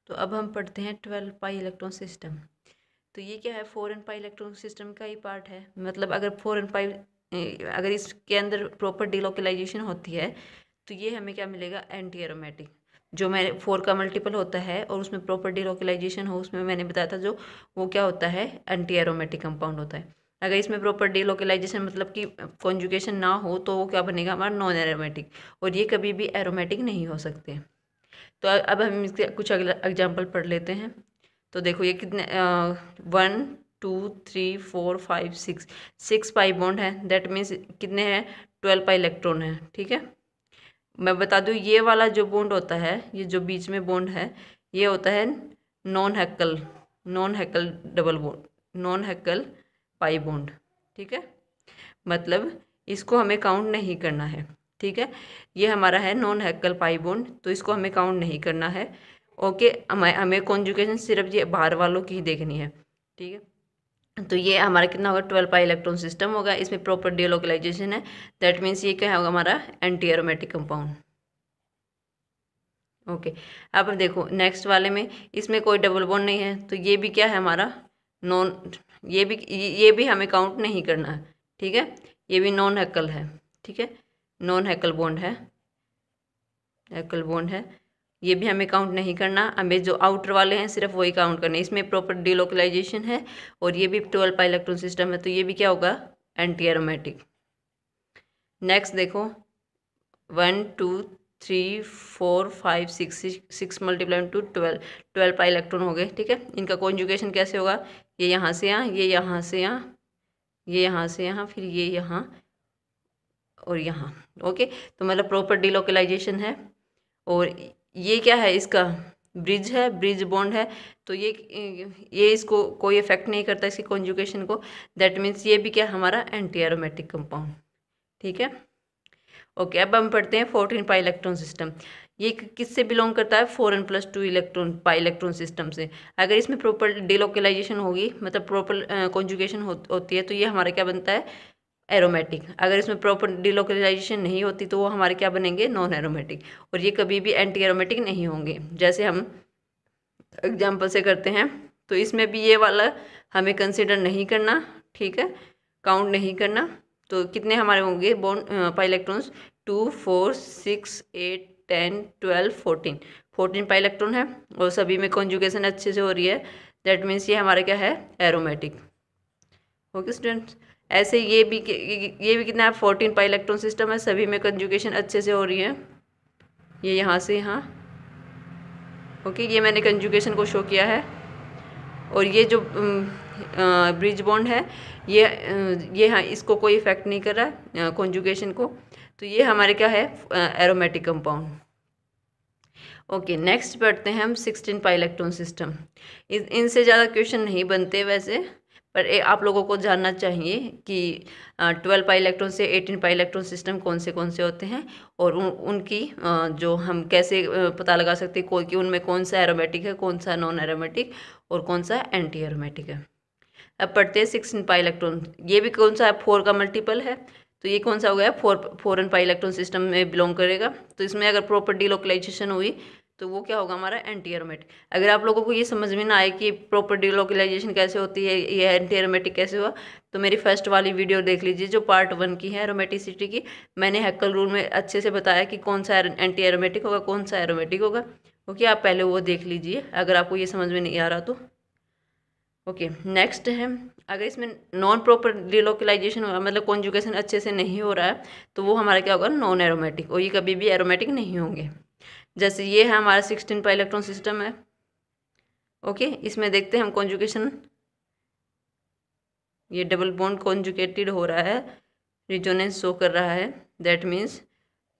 तो अब हम पढ़ते हैं 12 पाई इलेक्ट्रॉन सिस्टम। तो ये क्या है, 4n पाई इलेक्ट्रॉन सिस्टम का ही पार्ट है। मतलब अगर 4n पाई अगर इसके अंदर प्रॉपर डिलोकलाइजेशन होती है तो ये हमें क्या मिलेगा, एंटी एरोमेटिक। जो मैंने 4 का मल्टीपल होता है और उसमें प्रॉपर डिलोकलाइजेशन हो, उसमें मैंने बताया था जो वो क्या होता है, एंटी एरोमेटिक कंपाउंड होता है। अगर इसमें प्रॉपर डिलोकलाइजेशन मतलब कि कॉन्जुगेशन ना हो तो वो क्या बनेगा, हमारा नॉन एरोमेटिक, और ये कभी भी एरोमेटिक नहीं हो सकते। तो अब हम इसके कुछ अगला एग्जाम्पल पढ़ लेते हैं। तो देखो ये कितने 1 2 3 4 5 6 पाई बॉन्ड है। दैट मीन्स कितने हैं, 12 पाई इलेक्ट्रॉन है। ठीक है, मैं बता दूँ ये वाला जो बॉन्ड होता है, ये जो बीच में बॉन्ड है, ये होता है non Huckel double bond, non Huckel pi bond. ठीक है, मतलब इसको हमें काउंट नहीं करना है। ठीक है, ये हमारा है नॉन हैकल पाई बॉन्ड, तो इसको हमें काउंट नहीं करना है। ओके, हमें कॉन्जुगेशन सिर्फ ये बाहर वालों की ही देखनी है। ठीक है, तो ये हमारा कितना होगा, 12 पाई इलेक्ट्रॉन सिस्टम होगा। इसमें प्रॉपर डिलोकलाइजेशन है। दैट मीन्स ये क्या होगा, हमारा एंटी एरोमेटिक कंपाउंड। ओके, अब देखो नेक्स्ट वाले में, इसमें कोई डबल बॉन्ड नहीं है, तो ये भी क्या है हमारा नॉन, ये भी हमें काउंट नहीं करना है। ठीक है, ये भी नॉन हैकल है। ठीक है, नॉन हैकल बॉन्ड है, हैकल बॉन्ड है, ये भी हमें काउंट नहीं करना। हमें जो आउटर वाले हैं सिर्फ वही काउंट करने। इसमें प्रॉपर डिलोकलाइजेशन है और ये भी 12 पाई इलेक्ट्रॉन सिस्टम है, तो ये भी क्या होगा, एंटी एरोमेटिक। नेक्स्ट देखो 1 2 3 4 5 6 मल्टीप्लाई टू 12 पाई इलेक्ट्रॉन हो गए। ठीक है, इनका कॉन्जुगेशन कैसे होगा, ये यहाँ से यहाँ, ये यहाँ से यहाँ, ये यहाँ से यहाँ, फिर ये यहाँ और यहाँ। ओके, तो मतलब प्रॉपर डिलोकलाइजेशन है। और ये क्या है, इसका ब्रिज है, ब्रिज बॉन्ड है, तो ये इसको कोई इफेक्ट नहीं करता इसकी कॉन्जुगेशन को। दैट मीन्स ये भी क्या हमारा एंटी एरोमेटिक कंपाउंड। ठीक है, ओके, अब हम पढ़ते हैं 14 पाई इलेक्ट्रॉन सिस्टम। ये किससे बिलोंग करता है, 4n+2 electron pi electron system से। अगर इसमें प्रॉपर डिलोकलाइजेशन होगी, मतलब प्रॉपर कॉन्जुगेशन होती है, तो ये हमारा क्या बनता है, एरोमेटिक। अगर इसमें प्रॉपर डिलोकलाइजेशन नहीं होती तो वो हमारे क्या बनेंगे, नॉन एरोमेटिक, और ये कभी भी एंटी एरोमेटिक नहीं होंगे। जैसे हम एग्जाम्पल से करते हैं, तो इसमें भी ये वाला हमें कंसिडर नहीं करना। ठीक है, काउंट नहीं करना। तो कितने हमारे होंगे bond pi electrons, 2 4 6 8 10 12 14 pi electron है, और सभी में कॉन्जुगेशन अच्छे से हो रही है। दैट मीन्स ये हमारा क्या है, एरोमेटिक। ओके स्टूडेंट्स, ऐसे ये भी कितना है, 14 पाई इलेक्ट्रॉन सिस्टम है, सभी में कंजुगेशन अच्छे से हो रही है। ये यहाँ से यहाँ, ओके, ये मैंने कंजुगेशन को शो किया है। और ये जो ब्रिज बॉन्ड है, ये हाँ, इसको कोई इफेक्ट नहीं कर रहा है कॉन्जुगेशन को, तो ये हमारे क्या है, एरोमेटिक कंपाउंड। ओके, नेक्स्ट पढ़ते हैं हम 16 पाई इलेक्ट्रॉन सिस्टम। इनसे ज़्यादा क्वेश्चन नहीं बनते वैसे, पर आप लोगों को जानना चाहिए कि 12 पाई इलेक्ट्रॉन से 18 पाई इलेक्ट्रॉन सिस्टम कौन से होते हैं, और उनकी जो हम कैसे पता लगा सकते हैं कि उनमें कौन सा एरोमेटिक है, कौन सा नॉन एरोमेटिक, और कौन सा एंटी एरोमेटिक है। अब पढ़ते हैं 16 पाई इलेक्ट्रॉन। ये भी कौन सा है, 4 का मल्टीपल है, तो ये कौन सा हो गया, 4n पाई इलेक्ट्रॉन सिस्टम में बिलोंग करेगा। तो इसमें अगर प्रॉपर डिलोकलाइजेशन हुई तो वो क्या होगा, हमारा एंटी एरोमेटिक। अगर आप लोगों को ये समझ में ना आए कि प्रॉपर डिलोकलाइजेशन कैसे होती है, ये एंटी एरोमेटिक कैसे हुआ, तो मेरी फर्स्ट वाली वीडियो देख लीजिए जो पार्ट 1 की है एरोमेटिसिटी की। मैंने हैकल रूल में अच्छे से बताया कि कौन सा एंटी एरोमेटिक होगा, कौन सा एरोमेटिक होगा। ओके, आप पहले वो देख लीजिए अगर आपको ये समझ में नहीं आ रहा तो। ओके, नेक्स्ट है, अगर इसमें नॉन प्रॉपर डिलोकलाइजेशन होगा, मतलब कॉन्जुगेशन अच्छे से नहीं हो रहा है, तो वो हमारा क्या होगा, नॉन एरोमेटिक, और ये कभी भी एरोमेटिक नहीं होंगे। जैसे ये है हमारा 16 पाई इलेक्ट्रॉन सिस्टम है। ओके, इसमें देखते हैं हम कॉन्जुगेशन, ये डबल बॉन्ड कॉन्जुगेटेड हो रहा है, रिजोनेंस शो कर रहा है। दैट मीन्स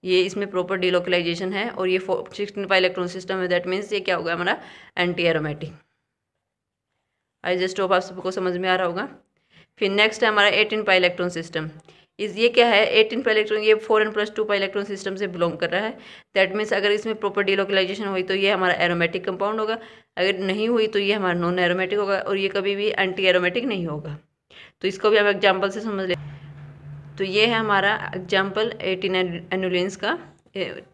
ये इसमें प्रॉपर डिलोकलाइजेशन है, और ये 16 पाई इलेक्ट्रॉन सिस्टम है। दैट मीन्स ये क्या होगा, हमारा एंटी एरोमेटिक। आई जस्ट होप आप सबको समझ में आ रहा होगा। फिर नेक्स्ट है हमारा 18 पाई इलेक्ट्रॉन सिस्टम। ये क्या है, 18 पाई इलेक्ट्रॉन, ये 4n+2 पाई इलेक्ट्रॉन सिस्टम से बिलोंग कर रहा है। दैट मीन्स अगर इसमें प्रॉपर डिलोकलाइजेशन हुई तो ये हमारा एरोमेटिक कंपाउंड होगा, अगर नहीं हुई तो ये हमारा नॉन एरोमेटिक होगा, और ये कभी भी एंटी एरोमेटिक नहीं होगा। तो इसको भी हम एग्जाम्पल से समझ लें। तो ये है हमारा एग्जाम्पल 18 एनुलिन्स का।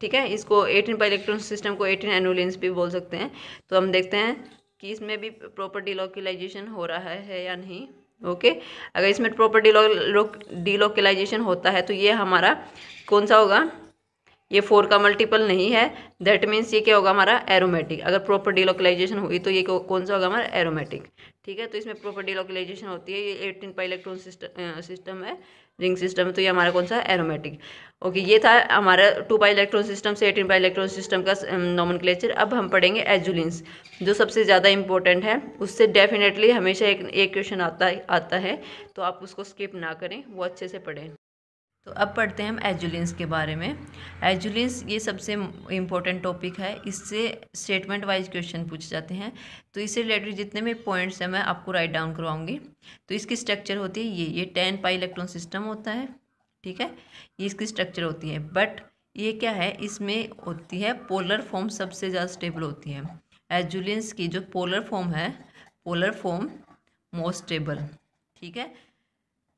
ठीक है, इसको 18 पाई इलेक्ट्रॉन सिस्टम को 18 एनुलिन्स भी बोल सकते हैं। तो हम देखते हैं कि इसमें भी प्रॉपर डिलोकलाइजेशन हो रहा है या नहीं। ओके, अगर इसमें प्रॉपर डिलोकलाइजेशन होता है तो ये हमारा कौन सा होगा, ये 4 का मल्टीपल नहीं है, दैट मीन्स ये क्या होगा हमारा एरोमेटिक। अगर प्रॉपर डिलोकलाइजेशन हुई तो ये कौन सा होगा हमारा एरोमेटिक। ठीक है, तो इसमें प्रॉपर डिलोकलाइजेशन होती है, ये 18 पाई इलेक्ट्रॉन सिस्टम है, रिंग सिस्टम है, तो ये हमारा कौन सा एरोमेटिक। ओके, ये था हमारा 2 पाई इलेक्ट्रॉन सिस्टम से 18 पाई इलेक्ट्रॉन सिस्टम का नोमेनक्लेचर। अब हम पढ़ेंगे एजुलिन्स, जो सबसे ज़्यादा इंपॉर्टेंट है। उससे डेफिनेटली हमेशा एक क्वेश्चन आता है, तो आप उसको स्किप ना करें, वो अच्छे से पढ़ें। तो अब पढ़ते हैं हम एजुलिन्स के बारे में। एजुलिन्स ये सबसे इम्पोर्टेंट टॉपिक है, इससे स्टेटमेंट वाइज क्वेश्चन पूछे जाते हैं। तो इससे रिलेटेड जितने भी पॉइंट्स हैं मैं आपको राइट डाउन करवाऊंगी। तो इसकी स्ट्रक्चर होती है ये 10 पाई इलेक्ट्रॉन सिस्टम होता है। ठीक है, ये इसकी स्ट्रक्चर होती है, बट ये क्या है, इसमें होती है पोलर फॉर्म सबसे ज़्यादा स्टेबल होती है। एजुलिन्स की जो पोलर फॉर्म है, पोलर फॉर्म मोस्ट स्टेबल। ठीक है,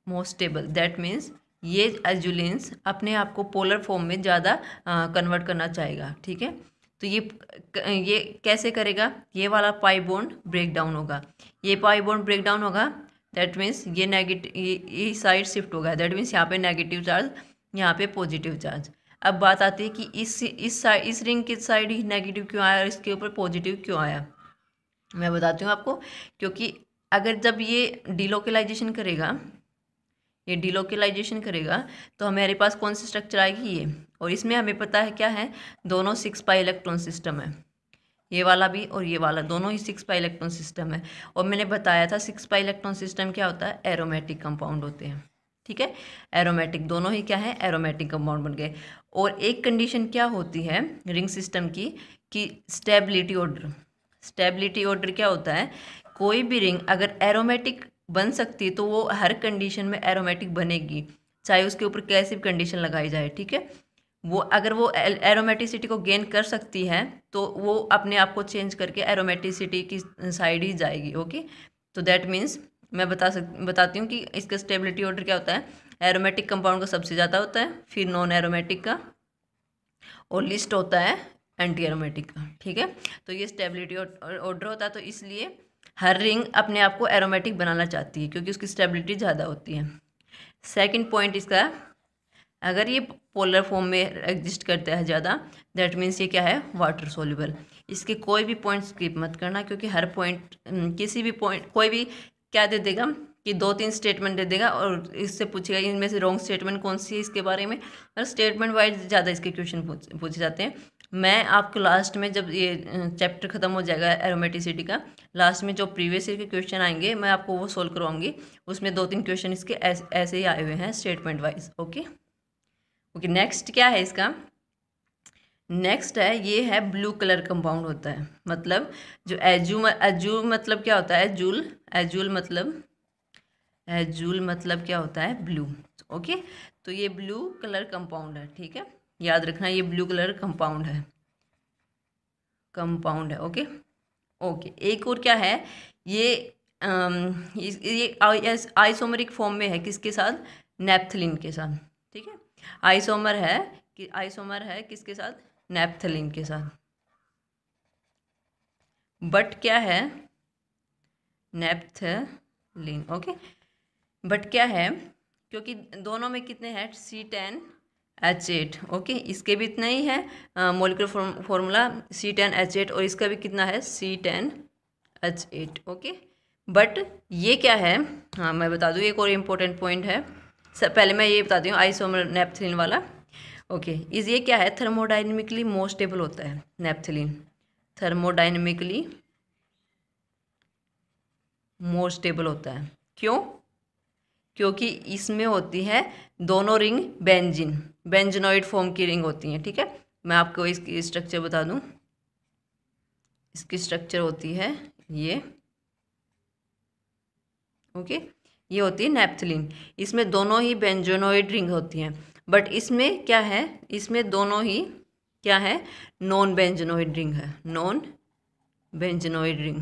मोस्ट स्टेबल, दैट मीन्स ये एजुलिन्स अपने आप को पोलर फॉर्म में ज़्यादा कन्वर्ट करना चाहेगा। ठीक है, तो ये कैसे करेगा, ये वाला पाई बॉन्ड ब्रेक डाउन होगा, ये पाई बॉन्ड ब्रेक डाउन होगा, दैट मीन्स ये नेगेटिव, ये साइड शिफ्ट होगा, दैट मीन्स यहाँ पे नेगेटिव चार्ज, यहाँ पे पॉजिटिव चार्ज। अब बात आती है कि इस रिंग की साइड ही नेगेटिव क्यों आया और इसके ऊपर पॉजिटिव क्यों आया। मैं बताती हूँ आपको, क्योंकि अगर जब ये डिलोकलाइजेशन करेगा, ये डिलोकलाइजेशन करेगा तो हमारे पास कौन सी स्ट्रक्चर आएगी, ये। और इसमें हमें पता है क्या है, दोनों 6 पाई इलेक्ट्रॉन सिस्टम है, ये वाला भी और ये वाला, दोनों ही 6 पाई इलेक्ट्रॉन सिस्टम है। और मैंने बताया था 6 पाई इलेक्ट्रॉन सिस्टम क्या होता है, एरोमेटिक कंपाउंड होते हैं। ठीक है, एरोमेटिक, दोनों ही क्या है, एरोमेटिक कंपाउंड बन गए। और एक कंडीशन क्या होती है रिंग सिस्टम की, कि स्टेबिलिटी ऑर्डर। स्टेबिलिटी ऑर्डर क्या होता है, कोई भी रिंग अगर एरोमेटिक बन सकती है तो वो हर कंडीशन में एरोमेटिक बनेगी, चाहे उसके ऊपर कैसी भी कंडीशन लगाई जाए। ठीक है, वो अगर वो एरोमेटिसिटी को गेन कर सकती है तो वो अपने आप को चेंज करके एरोमेटिसिटी की साइड ही जाएगी। ओके, तो दैट मीन्स मैं बताती हूँ कि इसका स्टेबिलिटी ऑर्डर क्या होता है। एरोमेटिक कंपाउंड का सबसे ज़्यादा होता है, फिर नॉन एरोमेटिक का, और लिस्ट होता है एंटी एरोमेटिक का। ठीक है, तो ये स्टेबिलिटी ऑर्डर होता है, तो इसलिए हर रिंग अपने आप को एरोमेटिक बनाना चाहती है क्योंकि उसकी स्टेबिलिटी ज़्यादा होती है। सेकंड पॉइंट इसका, अगर ये पोलर फॉर्म में एग्जिस्ट करता है ज़्यादा, दैट मीन्स ये क्या है, वाटर सोल्यूबल। इसके कोई भी पॉइंट स्किप मत करना, क्योंकि हर पॉइंट, किसी भी पॉइंट, कोई भी क्या दे देगा कि 2-3 स्टेटमेंट दे देगा और इससे पूछेगा इनमें से रॉन्ग स्टेटमेंट कौन सी है इसके बारे में, और स्टेटमेंट वाइज ज़्यादा इसके क्वेश्चन पूछे जाते हैं। मैं आपको लास्ट में जब ये चैप्टर ख़त्म हो जाएगा एरोमेटिसिटी का, लास्ट में जो प्रीवियस ईयर के क्वेश्चन आएंगे मैं आपको वो सोल्व करवाऊंगी, उसमें 2-3 क्वेश्चन इसके ऐसे ही आए हुए हैं statement wise. Okay okay, next क्या है इसका, नेक्स्ट है, ये है ब्लू कलर कंपाउंड होता है, मतलब जो एजू मतलब क्या होता है, एजूल मतलब क्या होता है, ब्लू। ओके, तो ये ब्लू कलर कंपाउंड है। ठीक है, याद रखना ये ब्लू कलर कंपाउंड है, ओके ओके। एक और क्या है, ये आइसोमरिक फॉर्म में है, किसके साथ, नेप्थलीन के साथ। ठीक है, आइसोमर है किसके साथ, नेप्थलीन के साथ। बट क्या है, नेप्थलीन। ओके, बट क्या है, क्योंकि दोनों में कितने हैं, C10H8। ओके, इसके भी इतना ही है मॉलिक्यूलर फॉर्मूला C10H8, और इसका भी कितना है, C10H8। ओके, बट ये क्या है, हाँ मैं बता दूँ, एक और इम्पोर्टेंट पॉइंट है, पहले मैं ये बता दूँ आइसोमर नेप्थलीन वाला। ओके, ये क्या है, थर्मोडाइनमिकली मोस्ट स्टेबल होता है नेप्थलीन, थर्मोडाइनमिकली मोस्ट स्टेबल होता है। क्यों, क्योंकि इसमें होती है दोनों रिंग बेंजीनॉइड फॉर्म की रिंग होती हैं। ठीक है, मैं आपको इसकी स्ट्रक्चर बता दूं, इसकी स्ट्रक्चर होती है ये। ओके, ये होती है नेप्थलीन, इसमें दोनों ही बेंजीनॉइड रिंग होती हैं, बट इसमें क्या है, इसमें दोनों ही क्या है, नॉन बेंजीनॉइड रिंग है, नॉन बेंजीनॉइड रिंग।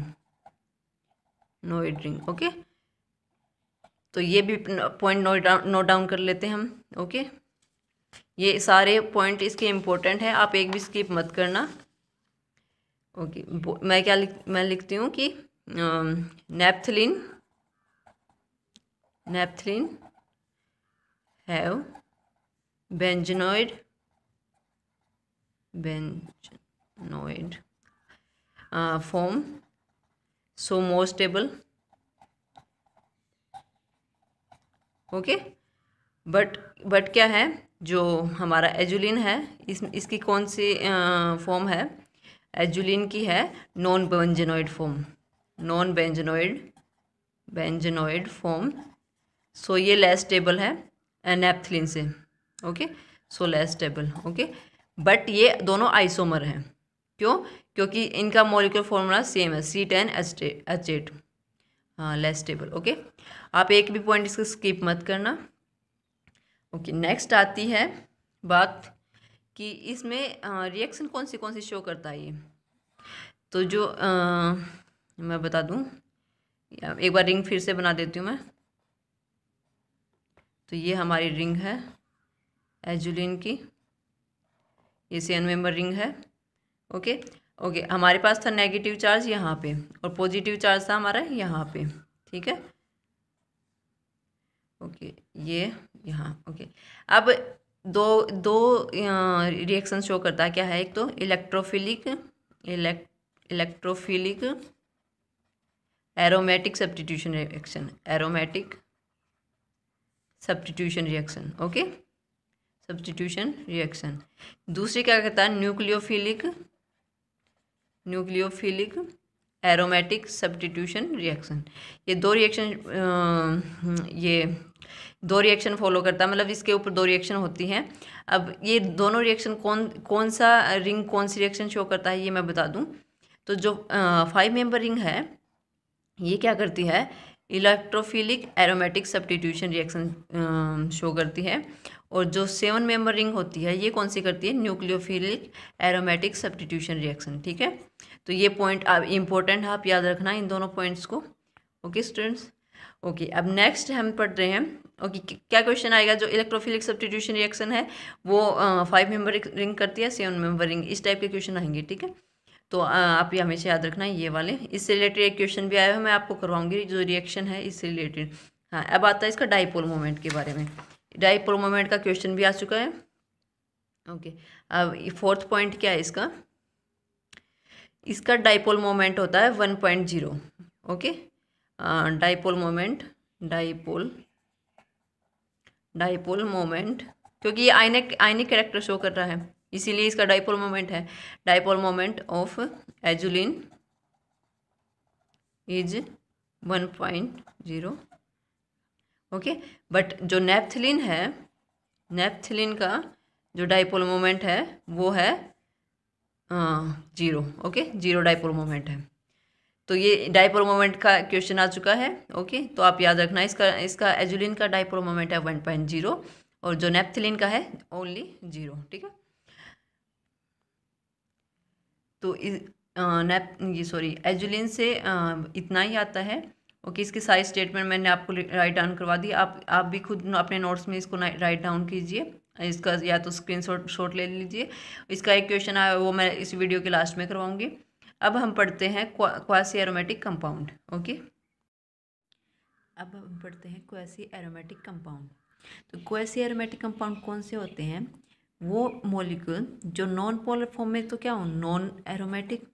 ओके, तो ये भी पॉइंट नोट डाउन कर लेते हैं हम। ओके, ये सारे पॉइंट इसके इम्पोर्टेंट हैं, आप एक भी स्किप मत करना। ओके, मैं लिखती हूँ कि naphthalene have benzenoid form, so more stable. Okay, but क्या है, जो हमारा एजुलिन है इसकी कौन सी फॉर्म है, एजुलिन की है नॉन बेंजनॉइड फॉर्म, सो ये लेस स्टेबल है नेप्थलीन से। Okay, so less stable. Okay, but ये दोनों आइसोमर हैं। क्यों? क्योंकि इनका मॉलिक्यूलर फॉर्मूला सेम है, C10H8। हाँ, लेस स्टेबल। ओके, आप एक भी पॉइंट इसको स्किप मत करना। ओके, नेक्स्ट आती है बात कि इसमें रिएक्शन कौन सी शो करता है ये। तो जो मैं बता दूं, एक बार रिंग फिर से बना देती हूँ मैं। तो ये हमारी रिंग है एजुलिन की, ये CN मेंबर रिंग है। ओके, हमारे पास था नेगेटिव चार्ज यहाँ पे और पॉजिटिव चार्ज था हमारा यहाँ पे। ठीक है, ओके, ये यहाँ। ओके, अब दो रिएक्शन शो करता है, क्या है, एक तो electrophilic aromatic substitution reaction. Okay, substitution reaction. दूसरी क्या कहता है, न्यूक्लियोफिलिक एरोमेटिक सब्स्टिट्यूशन रिएक्शन। ये दो रिएक्शन फॉलो करता है, मतलब इसके ऊपर दो रिएक्शन होती हैं। अब ये दोनों रिएक्शन कौन सा रिंग कौन सी रिएक्शन शो करता है ये मैं बता दूं। तो जो 5 मेंबर रिंग है ये क्या करती है, electrophilic aromatic substitution reaction show करती है। और जो 7 मेंबर रिंग होती है ये कौन सी करती है, न्यूक्लियोफिलिक एरोमेटिक सब्स्टिट्यूशन रिएक्शन। ठीक है, तो ये पॉइंट आप इम्पोर्टेंट है, आप याद रखना इन दोनों पॉइंट्स को। ओके स्टूडेंट्स, ओके, अब नेक्स्ट हम पढ़ रहे हैं। ओके, क्या क्वेश्चन आएगा, जो इलेक्ट्रोफिलिक सब्स्टिट्यूशन रिएक्शन है वो 5 मेंबर रिंग करती है, 7 मेंबर रिंग, इस टाइप के क्वेश्चन आएंगे। ठीक है, तो आप ये हमेशा याद रखना है ये वाले। इससे रिलेटेड एक क्वेश्चन भी आया है, मैं आपको करवाऊंगी जो रिएक्शन है इससे रिलेटेड। हाँ, अब आता है इसका डाइपोल मोमेंट के बारे में। डाइपोल मोमेंट का क्वेश्चन भी आ चुका है। ओके, अब 4th पॉइंट क्या है इसका डाइपोल मोमेंट होता है 1.0। ओके, डाइपोल मोमेंट, क्योंकि ये आयनिक कैरेक्टर शो कर रहा है इसीलिए इसका डाइपोल मोमेंट है। Dipole moment of azulene is 1.0। Okay, but जो नेप्थलीन का जो डाइपोल मोमेंट है वो है 0। ओके, 0 डाइपोल मोमेंट है। तो ये डाइपोल मोमेंट का क्वेश्चन आ चुका है। ओके, तो आप याद रखना इसका एजुलिन का डाइपोल मोमेंट है 1.0 और जो नेप्थलीन का है ओनली 0। ठीक है, तो एजुलिन से इतना ही आता है। ओके, इसकी सारी स्टेटमेंट मैंने आपको राइट डाउन करवा दी, आप भी खुद अपने नोट्स में इसको राइट डाउन कीजिए, इसका या तो स्क्रीनशॉट ले लीजिए। इसका एक क्वेश्चन आया वो मैं इस वीडियो के लास्ट में करवाऊंगी। अब हम पढ़ते हैं क्वासी एरोमेटिक कंपाउंड। ओके, अब हम पढ़ते हैं क्वासी एरोमेटिक कंपाउंड। तो क्वासी एरोमेटिक कंपाउंड कौन से होते हैं, वो मॉलिक्यूल जो नॉन पोलर फॉर्म में, तो क्या हो, नॉन एरोमेटिक।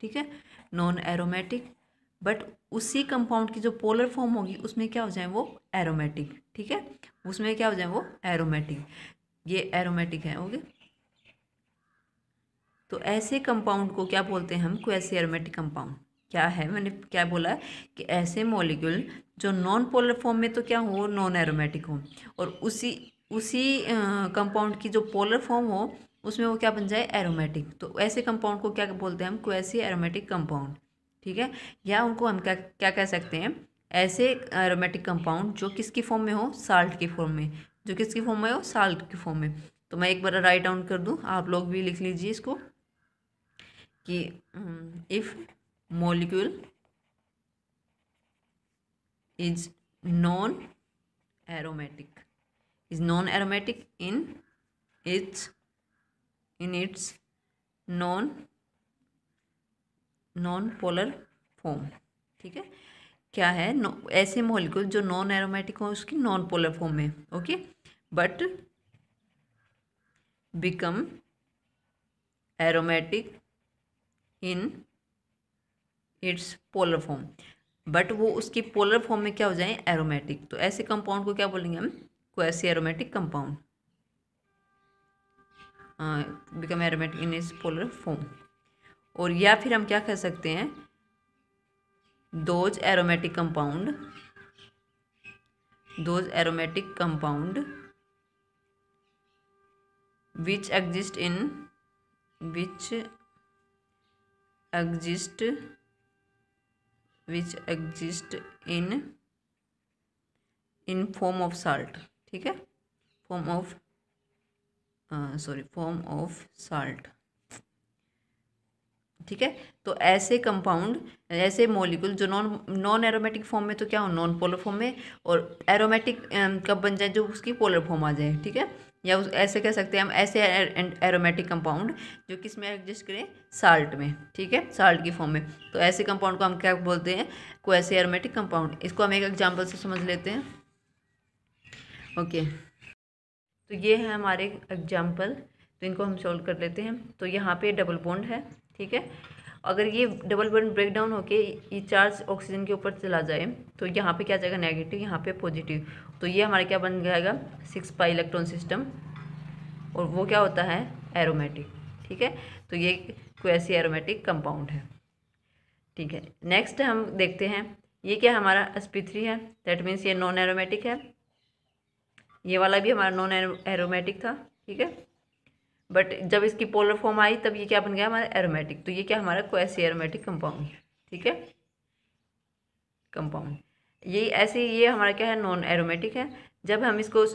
ठीक है, नॉन एरोमेटिक, बट उसी कंपाउंड की जो पोलर फॉर्म होगी उसमें क्या हो जाए, वो एरोमेटिक। ठीक है, उसमें क्या हो जाए, वो एरोमेटिक, ये एरोमेटिक है। ओके, तो ऐसे कंपाउंड को क्या बोलते हैं हम, क्वासी एरोमेटिक कंपाउंड। क्या है, मैंने क्या बोला है कि ऐसे मॉलिक्यूल जो नॉन पोलर फॉर्म में तो क्या हो, नॉन एरोमेटिक हो, और उसी कंपाउंड की जो पोलर फॉर्म हो उसमें वो क्या बन जाए, एरोमेटिक। तो ऐसे कंपाउंड को क्या बोलते हैं हम, क्वासी एरोमेटिक कंपाउंड। ठीक है, या उनको हम क्या कह सकते हैं, ऐसे एरोमेटिक कंपाउंड जो किसकी फॉर्म में हो, साल्ट की फॉर्म में, जो किसकी फॉर्म में हो, साल्ट की फॉर्म में। तो मैं एक बार राइट डाउन कर दूं, आप लोग भी लिख लीजिए इसको कि if molecule is non aromatic in it's in its non polar form. ठीक है, क्या है, ऐसे मॉलिक्यूल जो नॉन एरोमेटिक हो उसकी नॉन पोलर फॉर्म में, okay, but become aromatic in its polar form, but वो उसकी पोलर फॉर्म में क्या हो जाए, एरोमेटिक। तो ऐसे कंपाउंड को क्या बोलेंगे हम, quasi aromatic compound, become aromatic in its polar form. और या फिर हम क्या कह सकते हैं, those aromatic compound which exist in form of salt। ठीक है, फॉर्म ऑफ साल्ट। ठीक है, तो ऐसे कंपाउंड, ऐसे मॉलिक्यूल जो नॉन एरोमेटिक फॉर्म में, तो क्या हो, नॉन पोलर फॉर्म में, और एरोमेटिक कब बन जाए, जो उसकी पोलर फॉर्म आ जाए। ठीक है, या ऐसे कह सकते हैं हम, ऐसे एरोमेटिक कंपाउंड जो किस में एग्जिस्ट करें, साल्ट में। ठीक है, साल्ट की फॉर्म में, तो ऐसे कंपाउंड को हम क्या बोलते हैं, क्वासी एरोमेटिक कंपाउंड। इसको हम एक एग्जाम्पल से समझ लेते हैं। ओके, तो ये है हमारे एग्जाम्पल, तो इनको हम सॉल्व कर लेते हैं। तो यहाँ पे डबल बॉन्ड है। ठीक है, अगर ये डबल बॉन्ड ब्रेक डाउन होके ये चार्ज ऑक्सीजन के ऊपर चला जाए, तो यहाँ पे क्या जाएगा, नेगेटिव, यहाँ पे पॉजिटिव। तो ये हमारा क्या बन जाएगा, 6 पाई इलेक्ट्रॉन सिस्टम, और वो क्या होता है, एरोमेटिक। ठीक है, तो ये क्वासी एरोमेटिक कंपाउंड है। ठीक है, नेक्स्ट हम देखते हैं, ये क्या हमारा sp3 है, दैट मीन्स ये नॉन एरोमेटिक है। ये वाला भी हमारा नॉन एरोमेटिक था। ठीक है, बट जब इसकी पोलर फॉर्म आई तब ये क्या बन गया, हमारा एरोमेटिक। तो ये क्या हमारा क्वासी एरोमेटिक कंपाउंड। ठीक है, कंपाउंड ये ऐसे, ये हमारा क्या है, नॉन एरोमेटिक है। जब हम इसको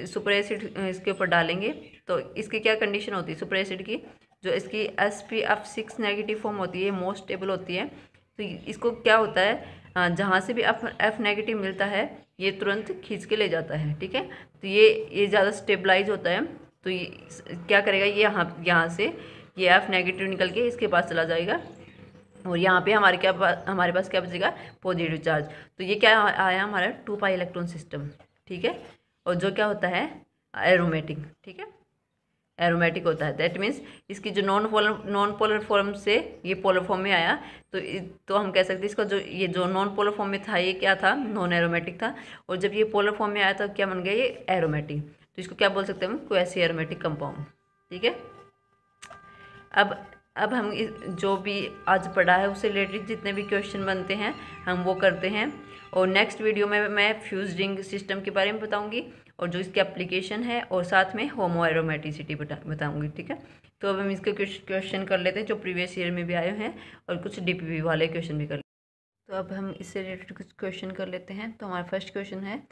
सुपर एसिड इसके ऊपर डालेंगे, तो इसकी क्या कंडीशन होती है सुपर एसिड की, जो इसकी sp(F6) नेगेटिव फॉर्म होती है, मोस्ट स्टेबल होती है। तो इसको क्या होता है, जहाँ से भी F नेगेटिव मिलता है, ये तुरंत खींच के ले जाता है। ठीक है, तो ये ज़्यादा स्टेबलाइज होता है। तो ये क्या करेगा, ये यहाँ से ये F नेगेटिव निकल के इसके पास चला जाएगा, और यहाँ पे हमारे पास क्या बचेगा, पॉजिटिव चार्ज। तो ये क्या आया हमारा 2 पाई इलेक्ट्रॉन सिस्टम। ठीक है, और जो क्या होता है, एरोमेटिक। ठीक है, एरोमेटिक होता है, दैट मीन्स इसकी जो नॉन पोलर फॉर्म से ये पोलर फॉर्म में आया, तो हम कह सकते हैं इसका ये जो नॉन पोलर फॉर्म में था, ये क्या था, नॉन एरोमेटिक था, और जब ये पोलर फॉर्म में आया तो क्या बन गया, ये एरोमेटिक। तो इसको क्या बोल सकते हैं हम, क्वासी एरोमेटिक कंपाउंड। ठीक है, अब हम जो भी आज पढ़ा है उससे रिलेटेड जितने भी क्वेश्चन बनते हैं हम वो करते हैं, और नेक्स्ट वीडियो में मैं फ्यूज्ड रिंग सिस्टम के बारे में बताऊंगी, और जो इसकी एप्लीकेशन है, और साथ में होमो एरोमेटिसिटी बताऊंगी। ठीक है, तो अब हम इसके कुछ क्वेश्चन कर लेते हैं जो प्रीवियस ईयर में भी आए हैं, और कुछ DPP वाले क्वेश्चन भी कर लेते हैं। तो अब हम इससे रिलेटेड कुछ क्वेश्चन कर लेते हैं। तो हमारा फर्स्ट क्वेश्चन है,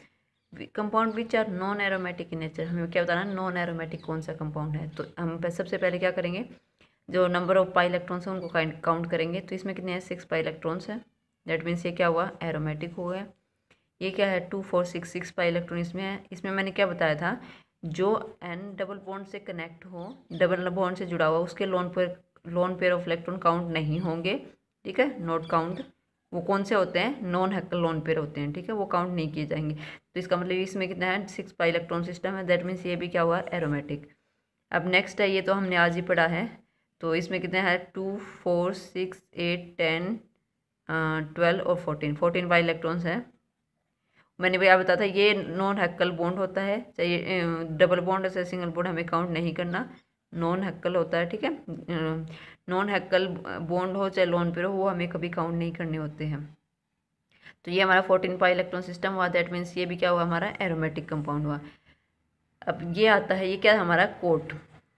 compound which are non aromatic in nature. हमें क्या बताना, नॉन एरोमेटिक कौन सा कंपाउंड है। तो हम सबसे पहले क्या करेंगे, जो नंबर ऑफ पाई इलेक्ट्रॉन्स हैं उनको काउंट करेंगे। तो इसमें कितने हैं, 6 पाई इलेक्ट्रॉन्स हैं, दैट मीन्स ये क्या हुआ, एरोमेटिक हो गया। ये क्या है, 2 4 6 6 पाई इलेक्ट्रॉन इसमें है। इसमें मैंने क्या बताया था, जो N डबल बॉन्ड से कनेक्ट हो, डबल बॉन्ड से जुड़ा हुआ, उसके lone pair of electron count नहीं होंगे। ठीक है, नॉट काउंट। वो कौन से होते हैं, नॉन हैकल लोन पेयर होते हैं। ठीक है, वो काउंट नहीं किए जाएंगे। तो इसका मतलब इसमें कितना है, 6 पाई इलेक्ट्रॉन सिस्टम है, दैट मीन्स ये भी क्या हुआ, एरोमेटिक। अब नेक्स्ट है, ये तो हमने आज ही पढ़ा है। तो इसमें कितने हैं, 2 4 6 8 10 12 और 14 पाई इलेक्ट्रॉन्स हैं। मैंने भैया बताया था ये नॉन हैकल बॉन्ड होता है, चाहे डबल बॉन्ड है सिंगल बॉन्ड, हमें काउंट नहीं करना, नॉन हैकल होता है। ठीक है, नॉन हैकल बॉन्ड हो चाहे लोन पेयर हो, वो हमें कभी काउंट नहीं करने होते हैं। तो ये हमारा 14 पाई इलेक्ट्रॉन सिस्टम हुआ, दैट मीन्स ये भी क्या हुआ, हमारा एरोमेटिक कंपाउंड हुआ। अब ये आता है, ये क्या हमारा कोट।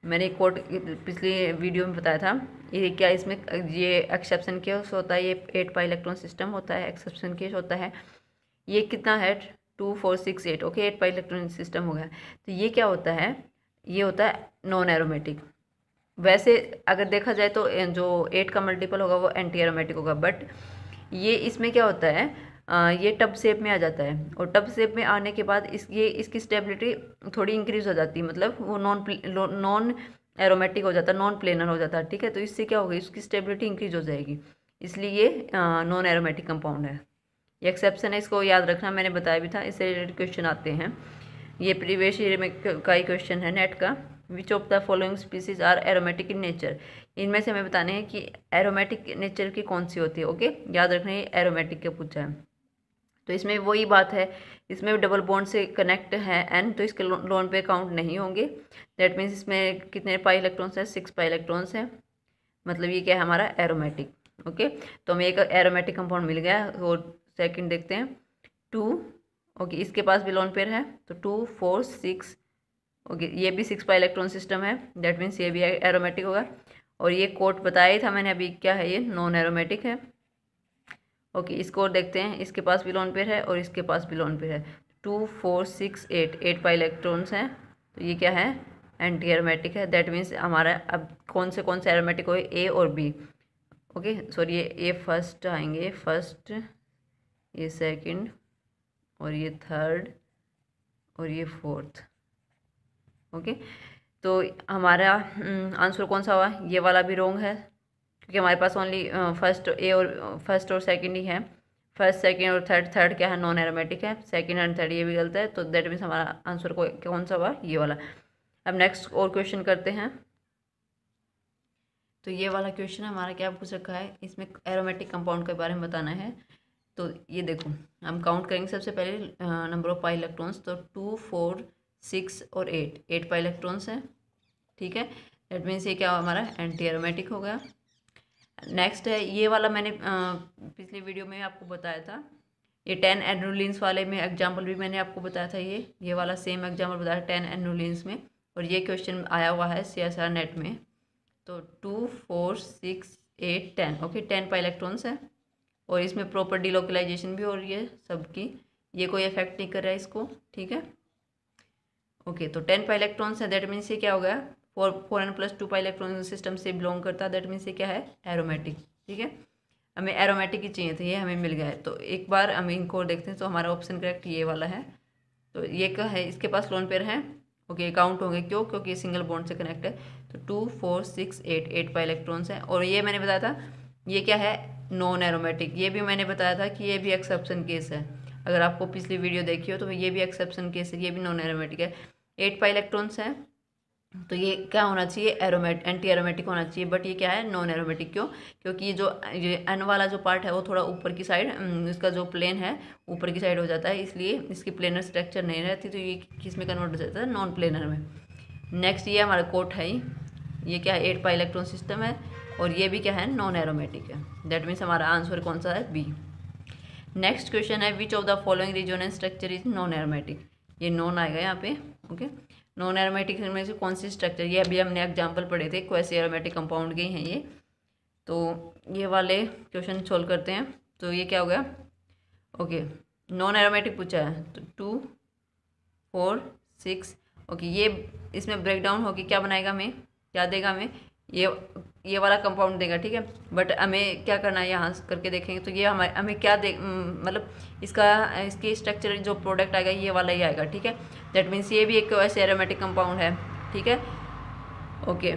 मैंने कोट पिछली वीडियो में बताया था, ये क्या, इसमें ये एक्सेप्शन केस होता है, ये 8 पाई इलेक्ट्रॉन सिस्टम होता है, एक्सेप्शन केस होता है। ये कितना है, 2 4 6 8, ओके, 8 पाई इलेक्ट्रॉन सिस्टम हो गया। तो ये क्या होता है, ये होता है नॉन एरोमेटिक। वैसे अगर देखा जाए तो जो 8 का मल्टीपल होगा वो एंटी एरोमेटिक होगा, बट ये इसमें क्या होता है, ये टब शेप में आ जाता है, और टब शेप में आने के बाद इसकी स्टेबिलिटी थोड़ी इंक्रीज हो जाती है, मतलब वो नॉन एरोमेटिक हो जाता है, नॉन प्लेनर हो जाता है, ठीक है। तो इससे क्या होगा, इसकी स्टेबिलिटी इंक्रीज हो जाएगी, इसलिए ये नॉन एरोमेटिक कंपाउंड है। ये एक्सेप्शन है, इसको याद रखना, मैंने बताया भी था, इससे रिलेटेड क्वेश्चन आते हैं। ये प्रीवियस ईयर में का ही क्वेश्चन है नेट का। Which of the following species are aromatic in nature, इनमें से हमें बताने हैं कि एरोमेटिक नेचर की कौन सी होती है। ओके, याद रखना ये एरोमेटिक का पूछा है। तो इसमें वही बात है, इसमें डबल बॉन्ड से कनेक्ट है एन, तो इसके लोन पे काउंट नहीं होंगे। दैट मीन्स इसमें कितने पाई इलेक्ट्रॉन्स हैं, 6 पाई इलेक्ट्रॉन्स हैं, मतलब ये क्या है हमारा एरोमेटिक। ओके, तो हमें एक एरोमेटिक कंपाउंड मिल गया। और सेकंड देखते हैं 2। ओके, इसके पास भी लोन पेयर है, तो 2 4 6। ओके, ये भी 6 पाई इलेक्ट्रॉन सिस्टम है, दैट मीन्स ये भी एरोमेटिक होगा। और ये कोट बताया ही था मैंने अभी, क्या है ये, नॉन एरोमेटिक है। ओके, इसको और देखते हैं, इसके पास भी लोन पेयर है और इसके पास भी लोन पेयर है, 2 4 6 8 पाई इलेक्ट्रॉन्स हैं, तो ये क्या है, एंटी एरोमेटिक है। दैट मीन्स हमारा अब कौन से एरोमेटिक हो, ए और बी। ओके सॉरी, ये ए फर्स्ट आएंगे, फर्स्ट, ये सेकंड, और ये थर्ड, और ये फोर्थ। ओके, तो हमारा आंसर कौन सा हुआ, ये वाला भी रॉन्ग है, क्योंकि हमारे पास ओनली फर्स्ट और सेकंड ही है। फर्स्ट सेकंड और थर्ड क्या है, नॉन एरोमेटिक है। सेकंड एंड थर्ड ये भी गलत है, तो दैट मीन्स हमारा आंसर कौन सा हुआ, ये वाला। अब नेक्स्ट और क्वेश्चन करते हैं। तो ये वाला क्वेश्चन हमारा क्या पूछ रखा है, इसमें एरोमेटिक कंपाउंड के बारे में बताना है। तो ये देखो, हम काउंट करेंगे सबसे पहले नंबर ऑफ पाई इलेक्ट्रॉन्स, तो 2 4 6 और 8 पाई इलेक्ट्रॉन्स हैं, ठीक है। दैट मीन्स ये क्या हुआ हमारा, एंटी एरोमेटिक हो गया। नेक्स्ट है ये वाला, मैंने पिछली वीडियो में आपको बताया था, ये 10 एनुलिन्स वाले में एग्जाम्पल भी मैंने आपको बताया था, ये वाला सेम एग्जाम्पल बताया 10 एनुलिन्स में, और ये क्वेश्चन आया हुआ है CSR नेट में। तो 2 4 6 8 10, ओके 10 पाई इलेक्ट्रॉन्स है, और इसमें प्रॉपर डिलोकलाइजेशन भी हो रही है सबकी, ये कोई इफेक्ट नहीं कर रहा है इसको, ठीक है। ओके, तो 10 पाई इलेक्ट्रॉन्स है, दैट मीन्स ये क्या हो गया, 4n+2 पाई इलेक्ट्रॉन सिस्टम से बिलोंग करता है, दैट मीन्स ये क्या है, एरोमेटिक, ठीक है। हमें एरोमेटिक ही चाहिए था, ये हमें मिल गया है। तो एक बार हम इनको देखते हैं, तो हमारा ऑप्शन करेक्ट ये वाला है। तो ये क्या है, इसके पास लोन पेयर है, ओके काउंट होंगे, क्यों, क्योंकि ये सिंगल बॉन्ड से कनेक्ट है। तो 2 4 6 8 पाई इलेक्ट्रॉन्स हैं, और ये मैंने बताया था ये क्या है, नॉन एरोमेटिक। ये भी मैंने बताया था कि ये भी एक्सेप्शन केस है, अगर आपको पिछली वीडियो देखी हो तो ये भी एक्सेप्शन केस है, ये भी नॉन एरोमेटिक है। 8 पाई इलेक्ट्रॉन्स हैं, तो ये क्या होना चाहिए, एंटी एरोमेटिक होना चाहिए, बट ये क्या है, नॉन एरोमेटिक। क्यों, क्योंकि ये एन वाला जो पार्ट है वो थोड़ा ऊपर की साइड, इसका जो प्लेन है ऊपर की साइड हो जाता है, इसलिए इसकी प्लेनर स्ट्रक्चर नहीं रहती, तो ये किस में कन्वर्ट हो जाता है, नॉन प्लेनर में। नेक्स्ट ये हमारा कोट है, ये क्या है, 8 पाई इलेक्ट्रॉन सिस्टम है, और ये भी क्या है, नॉन एरोमेटिक है। दैट मीन्स हमारा आंसर कौन सा है, बी। नेक्स्ट क्वेश्चन है, विच of the following resonance structure is non aromatic, ये नॉन आएगा यहाँ पे। ओके, नॉन एरोमेटिक में से कौन सी स्ट्रक्चर, ये अभी हमने एग्जांपल पढ़े थे, क्वासी एरोमेटिक कंपाउंड के हैं ये। तो ये वाले क्वेश्चन सोल्व करते हैं। तो ये क्या हो गया, ओके नॉन एरोमेटिक पूछा है, तो 2 4 6। ओके, ये इसमें ब्रेक डाउन होगी, क्या बनाएगा हमें, क्या देगा हमें, ये वाला कंपाउंड देगा, ठीक है। बट हमें क्या करना है, यहाँ करके देखेंगे तो ये हमें क्या दे, मतलब इसकी स्ट्रक्चर जो प्रोडक्ट आएगा ये वाला ही आएगा, ठीक है। दैट मीन्स ये भी एक ऐसे एरोमेटिक कंपाउंड है, ठीक है। ओके,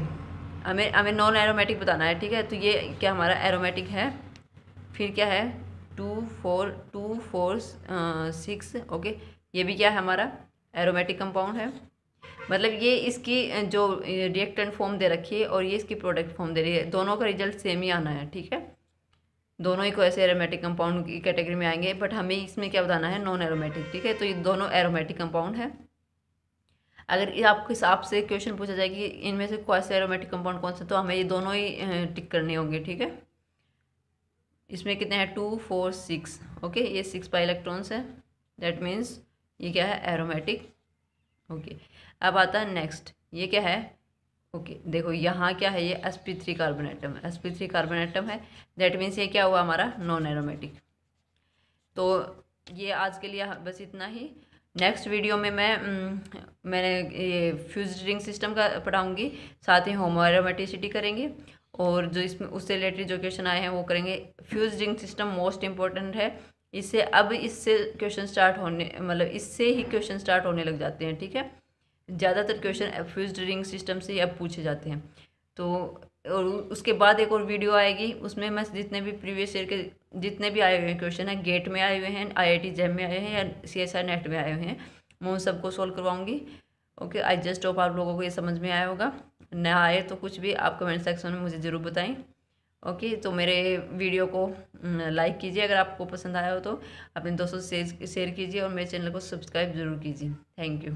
हमें नॉन एरोमेटिक बताना है, ठीक है। तो ये क्या हमारा एरोमेटिक है, फिर क्या है 2 4 6। ओके, ये भी क्या है हमारा एरोमेटिक कंपाउंड है, मतलब ये इसकी जो रिएक्टेंट फॉर्म दे रखी है और ये इसकी प्रोडक्ट फॉर्म दे रही है, दोनों का रिजल्ट सेम ही आना है, ठीक है। दोनों ही को ऐसे एरोमेटिक कंपाउंड की कैटेगरी में आएंगे, बट हमें इसमें क्या बताना है, नॉन एरोमेटिक, ठीक है। तो ये दोनों एरोमेटिक कंपाउंड है। अगर आपसे क्वेश्चन पूछा जाए कि इनमें से कौन सा एरोमेटिक कंपाउंड कौन सा, तो हमें ये दोनों ही टिक करने होंगे, ठीक है। इसमें कितने हैं, 2 4 6। ओके, ये 6 पाई इलेक्ट्रॉन्स है, दैट मीन्स ये क्या है, एरोमेटिक। ओके, अब आता है नेक्स्ट, ये क्या है, ओके देखो यहाँ क्या है, ये sp3 कार्बन एटम है, sp3 कार्बन एटम है, दैट मीन्स ये क्या हुआ हमारा, नॉन एरोमेटिक। तो ये आज के लिए बस इतना ही। नेक्स्ट वीडियो में मैंने ये फ्यूज्ड रिंग सिस्टम का पढ़ाऊँगी, साथ ही होमो एरोमेटिसिटी करेंगे, और जो इसमें उससे रिलेटेड जो क्वेश्चन आए हैं वो करेंगे। Fused ring system most important है, इससे अब इससे क्वेश्चन स्टार्ट होने मतलब इससे ही क्वेश्चन स्टार्ट होने लग जाते हैं, ठीक है। ज़्यादातर क्वेश्चन फ्यूज्ड रिंग सिस्टम से ही अब पूछे जाते हैं। तो और उसके बाद एक और वीडियो आएगी, उसमें मैं जितने भी प्रीवियस ईयर के जितने भी आए हुए क्वेश्चन हैं, गेट में आए हुए हैं, IIT जैम में आए हैं या CSIR नेट में आए हुए हैं, मैं उन सबको सोल्व करवाऊंगी। ओके, आई जस्ट होप आप लोगों को ये समझ में आया होगा। ना आए तो कुछ भी आप कमेंट सेक्शन में मुझे ज़रूर बताएं। ओके, तो मेरे वीडियो को लाइक कीजिए अगर आपको पसंद आया हो तो, अपने दोस्तों से शेयर कीजिए और मेरे चैनल को सब्सक्राइब ज़रूर कीजिए। Thank you.